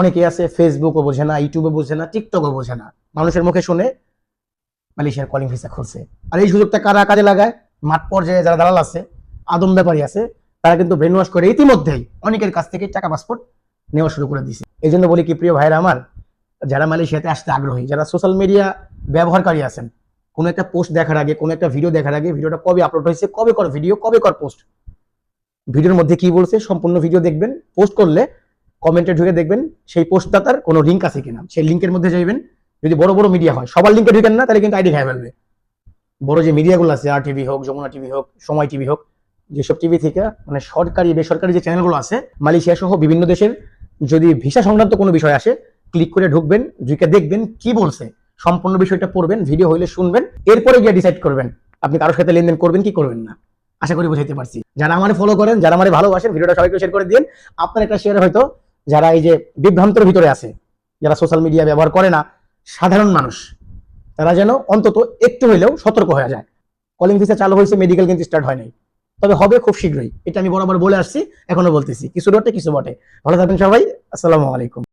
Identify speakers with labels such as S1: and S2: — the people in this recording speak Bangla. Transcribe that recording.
S1: অনেকে আছে ফেসবুকও বোঝে না, ইউটিউবও বোঝে না, টিকটকও বোঝে না, মানুষের মুখে শুনে মালয়েশিয়ার কলিং ভিসা খুলছে। আর এই সুযোগটা কারা কাজে লাগায়? মাঠ পর্যায়ে যারা দালাল আছে, আদম ব্যাপারী আছে, তারা কিন্তু ব্রেন ওয়াশ করে ইতিমধ্যেই অনেকের কাছ থেকে টাকা পাসপোর্ট নেওয়া শুরু করে দিছে। এই জন্য বলি কি প্রিয় ভাইরা আমার, যারা মালয়েশিয়াতে আসতে আগ্রহী, যারা সোশ্যাল মিডিয়া ব্যবহারকারী আছেন, কোনো একটা পোস্ট দেখার আগে, কোনো একটা ভিডিও দেখার আগে, ভিডিওটা কবে আপলোড হয়েছে, কবে কর ভিডিও, কবে কর পোস্ট, ভিডিওর মধ্যে কি বলছে সম্পূর্ণ ভিডিও দেখবেন। পোস্ট করলে কমেন্টে ঢুকে দেখবেন সেই পোস্টটার কোনো লিঙ্ক আছে কিনা, সেই লিঙ্কের মধ্যে যাইবেন। যদি বড় বড় মিডিয়া হয়, সবার লিঙ্কে ঢুকেন না, তাহলে কিন্তু আইডি খাই ফেলবে। বড় যে মিডিয়াগুলো আছে, আর টিভি হোক, যমুনা টিভি হোক, সময় টিভি হোক, যেসব টিভি থেকে মানে সরকারি বেসরকারি যে চ্যানেলগুলো আছে মালয়েশিয়া সহ বিভিন্ন দেশের, যদি ভিসা সংক্রান্ত কোনো বিষয় আসে, ক্লিক করে ঢুকবেন, ঢুকে দেখবেন কি বলছে, সম্পূর্ণ বিষয়টা পড়বেন, ভিডিও হইলে শুনবেন, এরপরে গিয়ে ডিসাইড করবেন আপনি কারোর সাথে লেনদেন করবেন কি করবেন না। আশা করি বুঝাইতে পারছি। যারা আমারে ফলো করেন, যারা আমারে ভালোবাসেন, ভিডিওটা সবাইকে শেয়ার করে দিন। আপনার একটা শেয়ার হয়তো যারা এই যে বিভ্রান্তের ভিতরে আছে, যারা সোশ্যাল মিডিয়া ব্যবহার করে না, সাধারণ মানুষ, তারা যেন অন্তত একটু হইলেও সতর্ক হয়ে যায়। কলিং ভিসা চালু হয়েছে, মেডিকেল কিন্তু স্টার্ট হয় নাই, তবে হবে খুব শীঘ্রই। এটা আমি বরাবর বলে আসছি, এখনো বলতেছি, কিছু রটে কিছু বটে। ভালো থাকবেন সবাই, আসসালামু আলাইকুম।